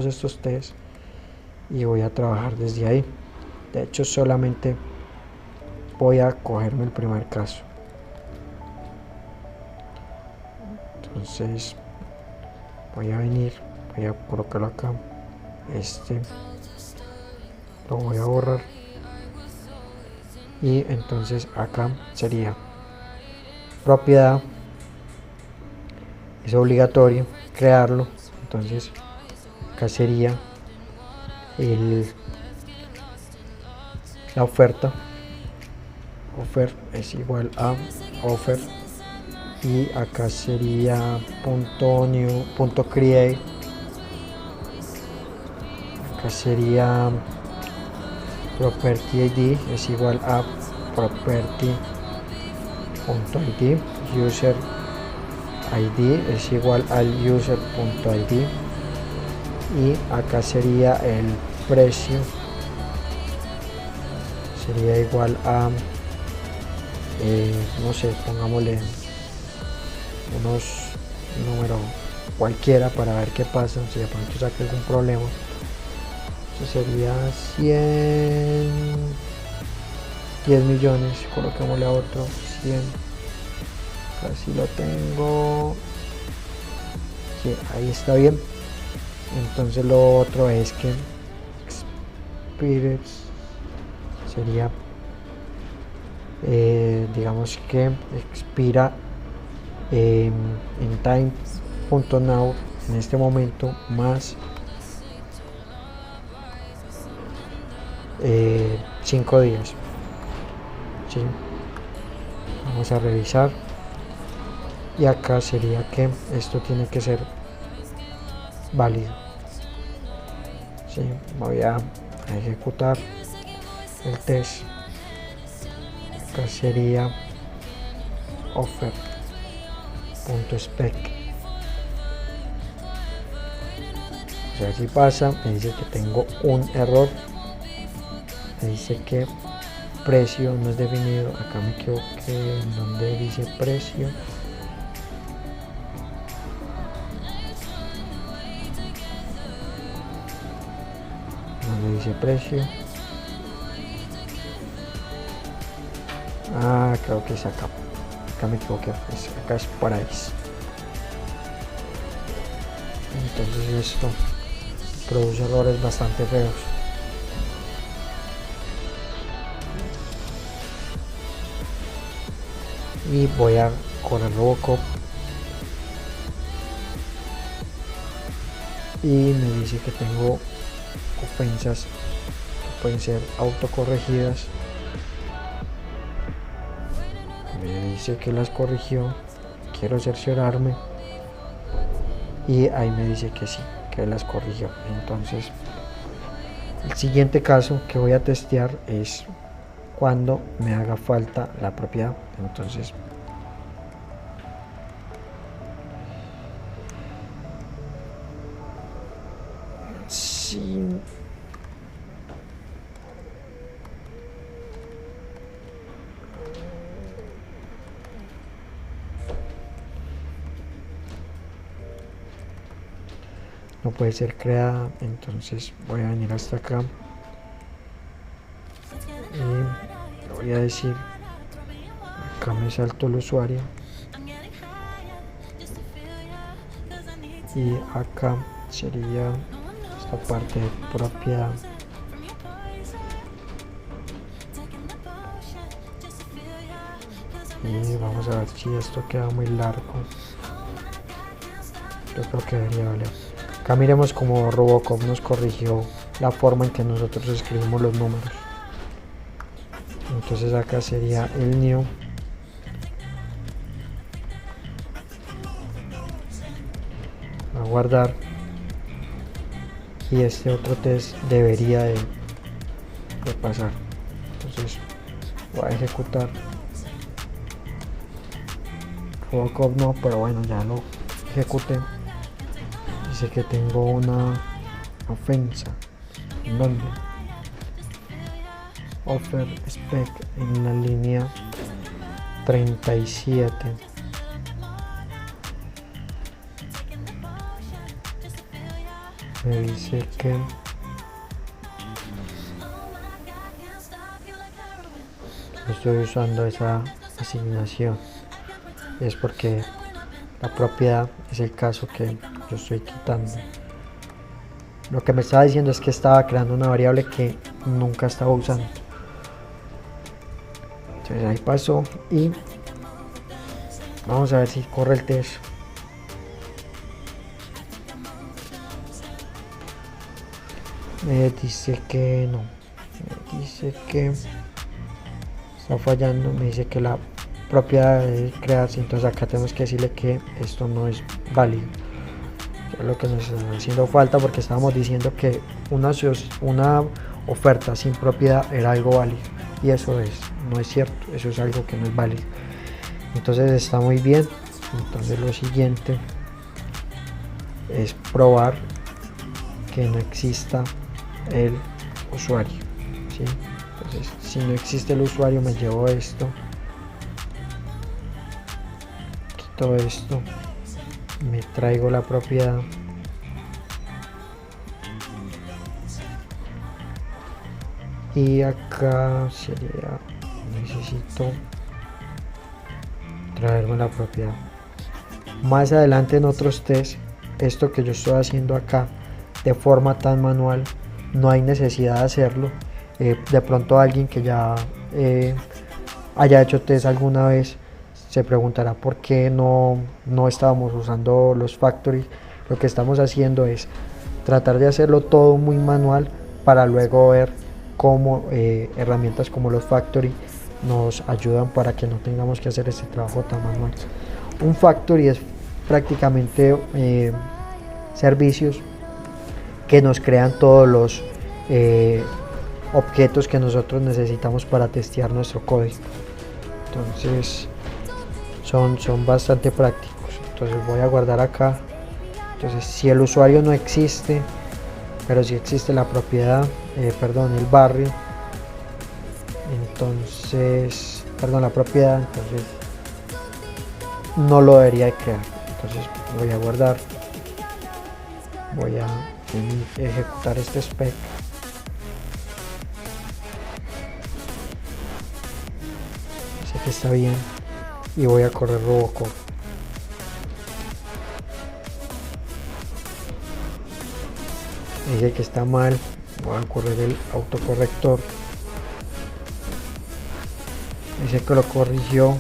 estos test y voy a trabajar desde ahí. De hecho, solamente voy a cogerme el primer caso. Entonces voy a venir, voy a colocarlo acá. Lo voy a borrar, y entonces acá sería propiedad, es obligatorio crearlo. Entonces acá sería la oferta, offer es igual a offer, y acá sería .new .create, acá sería property id es igual a property.id, user id es igual al user.id, y acá sería el precio, sería igual a no sé, pongámosle unos número cualquiera para ver qué pasa, si de pronto saca algún problema. Eso sería 10 millones, coloquémosle a otro 100, casi lo tengo, sí, ahí está bien. Entonces lo otro es que expires sería digamos que expira en time.now en este momento, más 5 días, ¿sí? Vamos a revisar, y acá sería que esto tiene que ser válido, ¿sí? Voy a ejecutar el test. Acá sería offer.spec. O sea, si pasa, me dice que tengo un error, me dice que precio no es definido. Acá me equivoqué en donde dice precio, donde dice precio. Creo que es acá me equivoqué, acá es price. Entonces esto produce errores bastante feos. Y voy a correr Robocop, y me dice que tengo ofensas que pueden ser autocorregidas. Me dice que las corrigió, quiero cerciorarme, y ahí me dice que sí, que las corrigió. Entonces el siguiente caso que voy a testear es cuando me haga falta la propiedad. Entonces sí, no puede ser creada. Entonces voy a venir hasta acá y le voy a decir, acá me salto el usuario, y acá sería esta parte de propiedad. Y vamos a ver si esto queda muy largo. Yo creo que debería valer. Acá miremos como Robocop nos corrigió la forma en que nosotros escribimos los números. Entonces acá sería el new. A guardar. Y este otro test debería de pasar. Entonces voy a ejecutar. Robocop no, pero bueno, ya lo ejecuté. Dice que tengo una ofensa. ¿En dónde? Offer spec en la línea 37. Me dice que no estoy usando esa asignación. Es porque la propiedad es el caso que yo estoy quitando. Lo que me estaba diciendo es que estaba creando una variable que nunca estaba usando. Entonces ahí pasó y vamos a ver si corre el test. Me dice que no. Me dice que está fallando. Me dice que la propiedad debe crearse. Entonces acá tenemos que decirle que esto no es válido. Es lo que nos está haciendo falta, porque estábamos diciendo que una oferta sin propiedad era algo válido, y eso no es cierto, eso es algo que no es válido. Entonces está muy bien. Entonces lo siguiente es probar que no exista el usuario, ¿sí? Entonces si no existe el usuario, me llevo esto, quito esto, me traigo la propiedad y acá sería, necesito traerme la propiedad. Más adelante en otros test, esto que yo estoy haciendo acá de forma tan manual, no hay necesidad de hacerlo. De pronto alguien que ya haya hecho test alguna vez se preguntará por qué no estábamos usando los factories. Lo que estamos haciendo es tratar de hacerlo todo muy manual, para luego ver cómo herramientas como los factory nos ayudan para que no tengamos que hacer este trabajo tan manual. Un factory es prácticamente servicios que nos crean todos los objetos que nosotros necesitamos para testear nuestro código. Entonces son bastante prácticos. Entonces voy a guardar acá. Entonces si el usuario no existe, pero si existe la propiedad, el barrio, entonces, la propiedad, entonces no lo debería de crear. Entonces voy a guardar, voy a ejecutar este spec. Sé que está bien y voy a correr Robocop. Dice que está mal, voy a correr el autocorrector. Dice que lo corrigió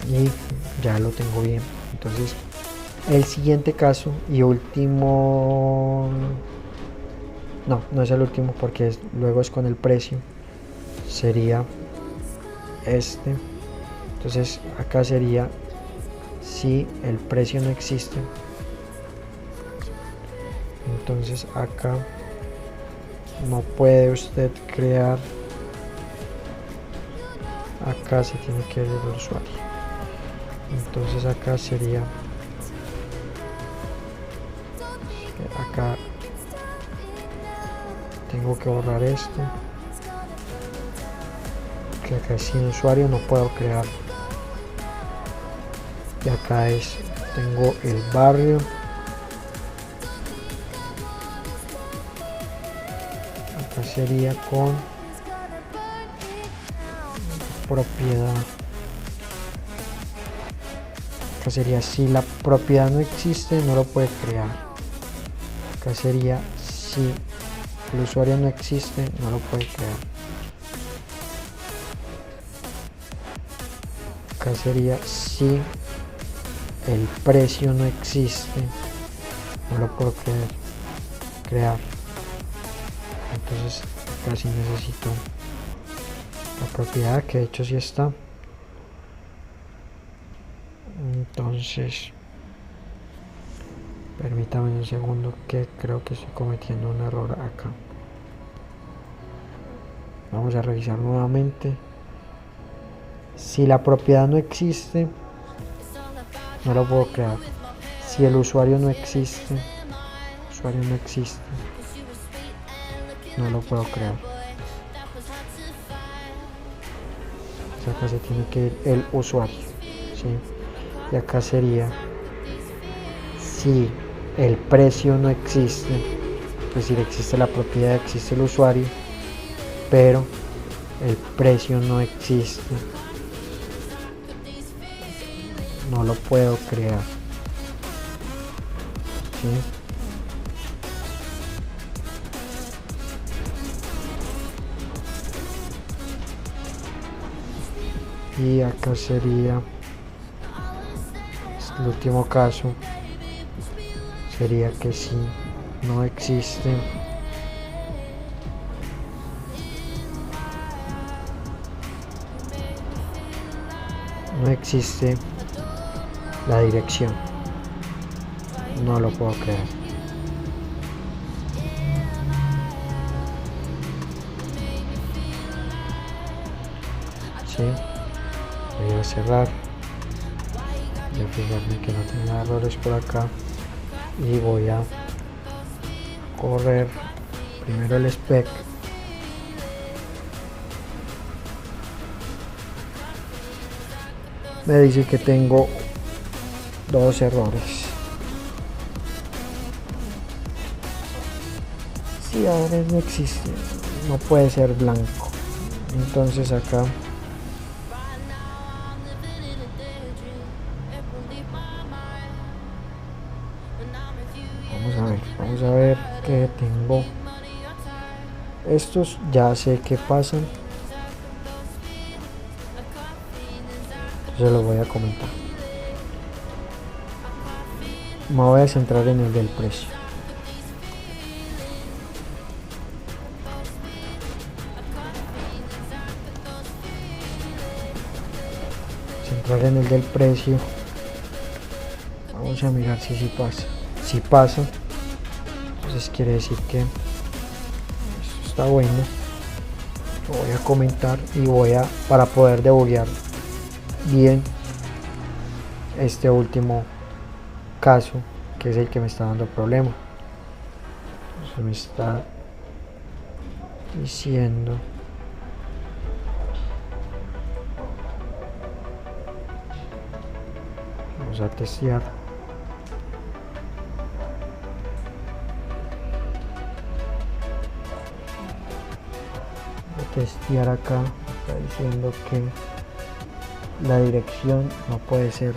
y ya lo tengo bien. Entonces el siguiente caso y último, no es el último, porque luego es con el precio, sería este. Entonces acá sería si el precio no existe, entonces acá no puede usted crear, acá se tiene que ver el usuario. Entonces acá sería, acá tengo que borrar esto, que acá sin usuario no puedo crear. Y acá tengo el barrio, acá sería con propiedad, Acá sería si la propiedad no existe, no lo puede crear. Acá sería si el usuario no existe, no lo puede crear. Acá sería si el precio no existe, no lo puedo crear. Entonces acá sí necesito la propiedad, que de hecho sí está. Entonces permítame un segundo, que creo que estoy cometiendo un error acá. Vamos a revisar nuevamente. Si la propiedad no existe, no lo puedo crear. Si el usuario no existe, no lo puedo crear. Entonces acá se tiene que ir el usuario, ¿sí? Y acá sería si el precio no existe, es decir, existe la propiedad, existe el usuario, pero el precio no existe, no lo puedo crear, ¿sí? Y acá sería el último caso, sería que si no existe la dirección, no lo puedo crear. ¿Sí? Voy a cerrar, voy a fijarme que no tenga errores por acá y voy a correr primero el spec. Me dice que tengo 2 errores. Si ahora no existe, no puede ser blanco. Entonces acá vamos a ver que tengo estos, ya sé qué pasan, se los voy a comentar. Me voy a centrar en el del precio. Centrar en el del precio. Vamos a mirar si pasa. Si pasa, entonces quiere decir que esto está bueno. Lo voy a comentar y para poder debuguear bien este último caso, que es el que me está dando problema. Entonces me está diciendo vamos a testear. Testear acá, está diciendo que la dirección no puede ser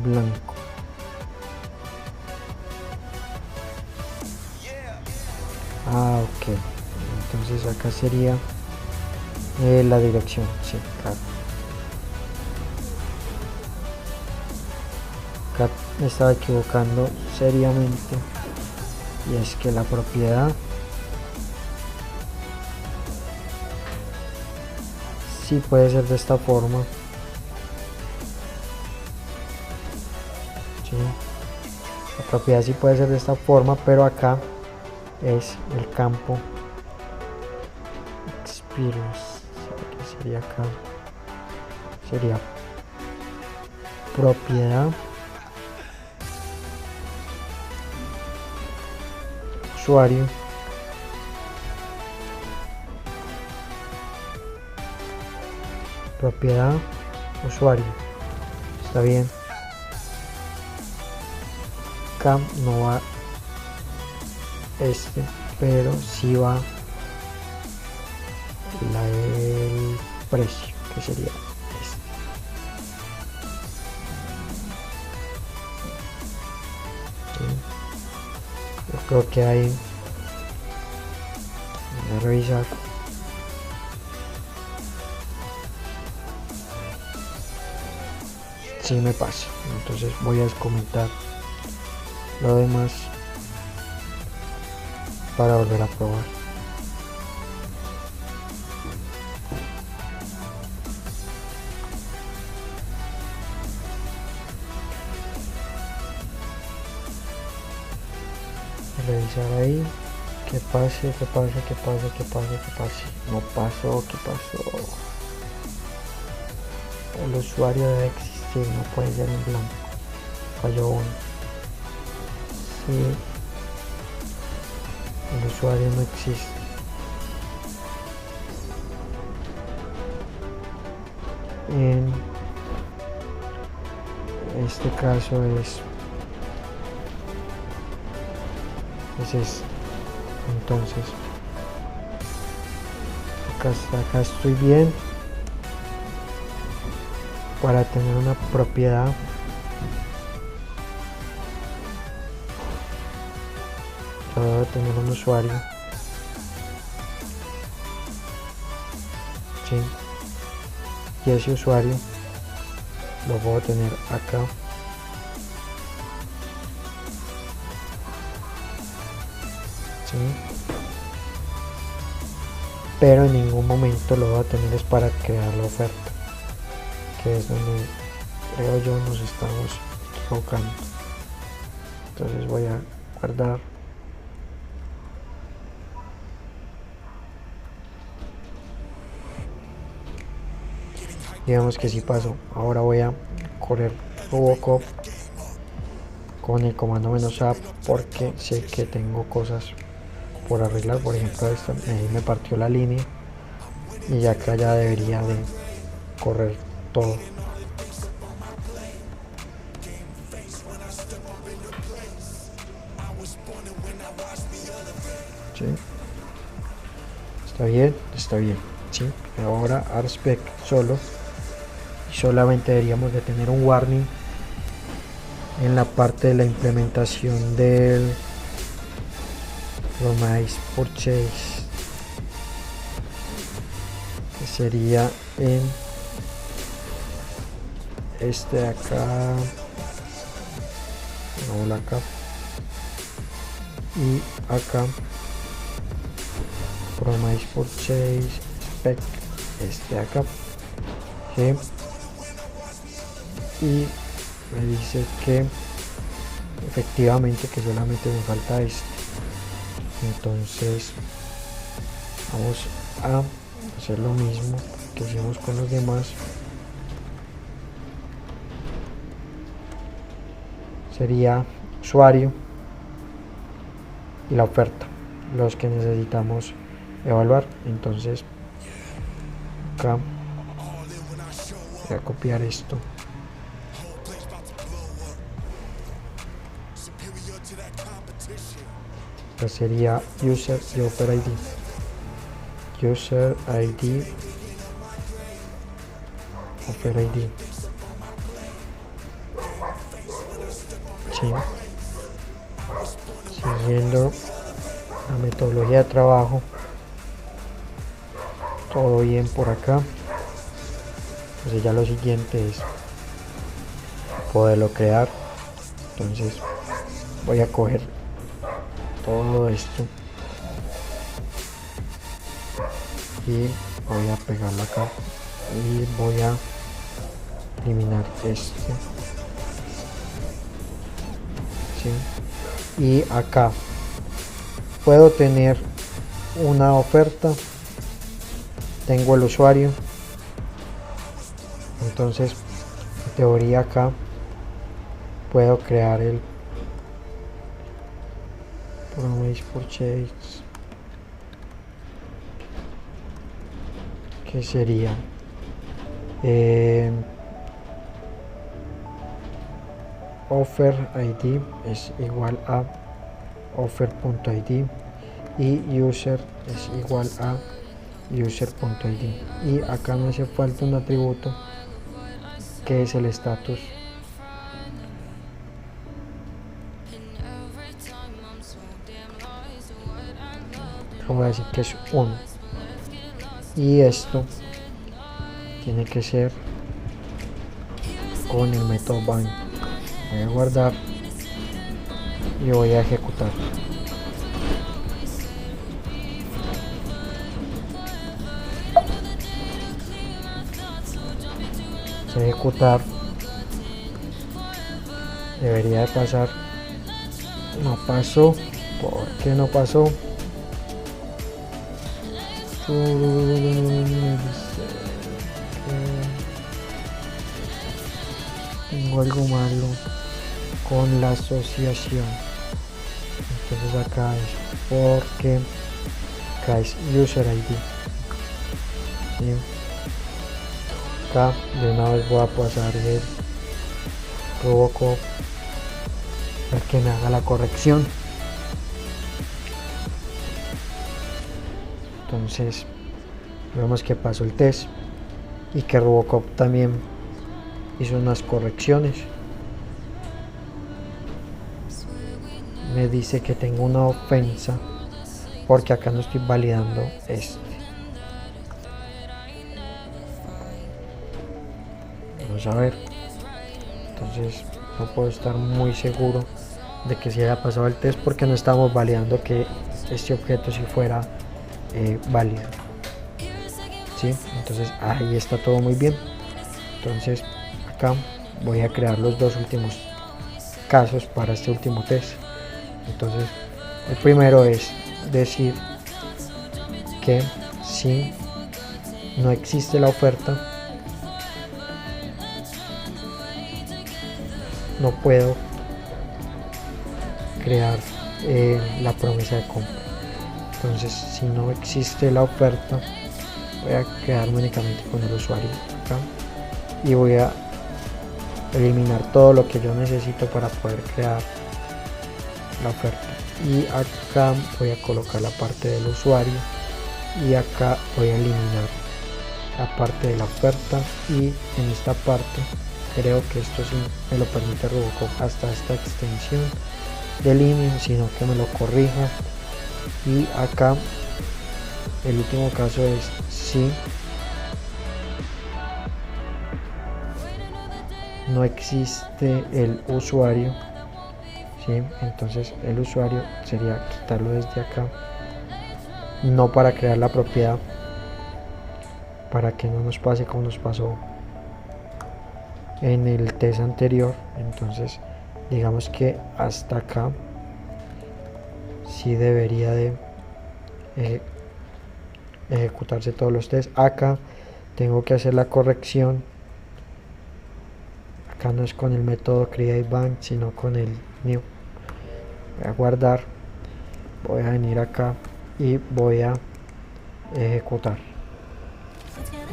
blanco. Ok, entonces acá sería la dirección, sí, claro. Acá me estaba equivocando seriamente, y es que la propiedad sí puede ser de esta forma, ¿sí? La propiedad sí puede ser de esta forma, pero acá es el campo experience, que sería acá, sería propiedad usuario propiedad usuario. Está bien. Acá no va pero sí va el precio, que sería Creo que hay, voy a revisar. Sí me pasa, entonces voy a descomentar lo demás para volver a probar. Revisar ahí, que pase, que pase, que pase, que pase, que pase. No pasó, ¿qué pasó? El usuario debe existir, no puede ser en blanco. Falló uno. Sí, el usuario no existe. En este caso es esto. Entonces acá estoy bien. Para tener una propiedad yo debo tener un usuario. ¿Sí? Y ese usuario lo puedo tener acá. ¿Sí? Pero en ningún momento lo voy a tener es para crear la oferta, que es donde creo yo nos estamos equivocando. Entonces voy a guardar. Digamos que sí pasó. Ahora voy a correr Robocop con el comando "-a", porque sé que tengo cosas por arreglar. Por ejemplo, esta me partió la línea y acá ya debería de correr todo. ¿Sí? Está bien, está bien. ¿Sí? Ahora RSpec solo, y solamente deberíamos de tener un warning en la parte de la implementación del Promise Purchase, que sería en este de acá, no, acá y acá. Promise Purchase Spec, este de acá. ¿Sí? Y me dice que efectivamente que solamente me falta este. Entonces vamos a hacer lo mismo que hicimos con los demás. Sería usuario y la oferta, los que necesitamos evaluar. Entonces acá voy a copiar esto. Pues sería user y offer ID. User ID, offer ID. Sí. Siguiendo la metodología de trabajo, todo bien por acá. Entonces ya lo siguiente es poderlo crear. Entonces voy a coger todo esto y voy a pegarlo acá y voy a eliminar este. ¿Sí? Y acá puedo tener una oferta, tengo el usuario, entonces en teoría acá puedo crear el Promise Purchase, que sería offer ID es igual a offer.id y user es igual a user.id, y acá me hace falta un atributo que es el status. voy a decir que es 1, y esto tiene que ser con el método bind. Voy a guardar y voy a ejecutar. Ejecutar, debería de pasar, no pasó. ¿Por qué no pasó? Tengo algo malo con la asociación. Entonces acá es porque acá es user ID. ¿Sí? Acá de una vez voy a pasar el Robocop para que me haga la corrección. Entonces vemos que pasó el test y que Robocop también hizo unas correcciones. Me dice que tengo una ofensa porque acá no estoy validando este. Vamos a ver. Entonces no puedo estar muy seguro de que se haya pasado el test porque no estamos validando que este objeto si fuera válido. ¿Sí? Entonces ahí está todo muy bien. Entonces acá voy a crear los dos últimos casos para este último test. Entonces el primero es decir que si no existe la oferta, no puedo crear la promesa de compra. Entonces si no existe la oferta, voy a quedarme únicamente con el usuario acá y voy a eliminar todo lo que yo necesito para poder crear la oferta, y acá voy a colocar la parte del usuario y acá voy a eliminar la parte de la oferta, y en esta parte creo que esto sí me lo permite Robocop hasta esta extensión de línea, sino que me lo corrija. Y acá el último caso es si no existe el usuario, ¿sí? Entonces el usuario sería quitarlo desde acá, no para crear la propiedad, para que no nos pase como nos pasó en el test anterior. Entonces digamos que hasta acá sí debería de ejecutarse todos los tests. Acá tengo que hacer la corrección. Acá no es con el método createBind sino con el new. Voy a guardar, voy a venir acá y voy a ejecutar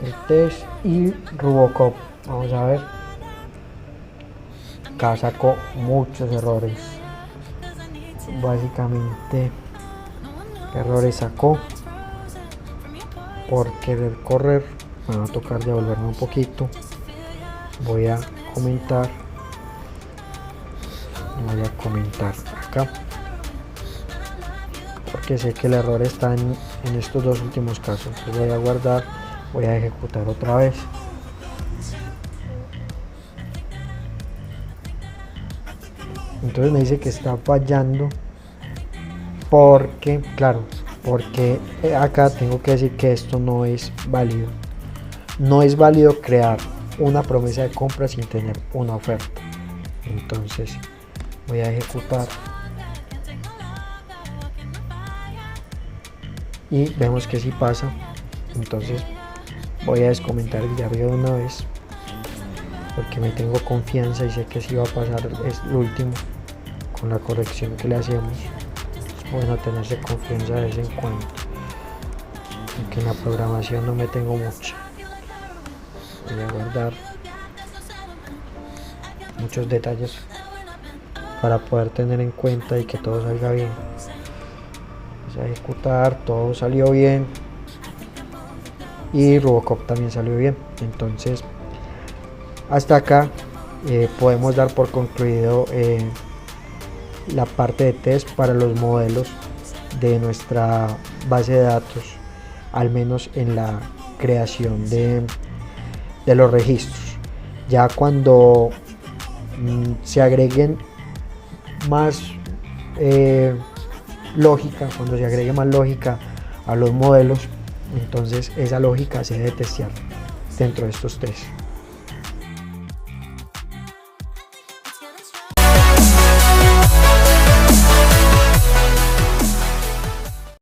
el test y Robocop. Vamos a ver. Acá sacó muchos errores. Básicamente, ¿qué errores sacó? Por querer correr, me va a tocar devolverme un poquito. Voy a comentar acá porque sé que el error está en estos dos últimos casos. Entonces voy a guardar, voy a ejecutar otra vez. Entonces me dice que está fallando porque, claro, porque acá tengo que decir que esto no es válido. No es válido crear una promesa de compra sin tener una oferta. Entonces voy a ejecutar y vemos que sí pasa. Entonces voy a descomentar el diario de una vez porque me tengo confianza y sé que sí va a pasar, es lo último con la corrección que le hacemos. Es bueno tenerse confianza de vez en cuando, aunque en la programación no me tengo mucho. Voy a guardar muchos detalles para poder tener en cuenta y que todo salga bien. Vamos a ejecutar, todo salió bien y Robocop también salió bien. Entonces hasta acá podemos dar por concluido la parte de test para los modelos de nuestra base de datos, al menos en la creación de los registros. Ya cuando se agreguen más lógica, cuando se agregue más lógica a los modelos, entonces esa lógica se debe testear dentro de estos tres.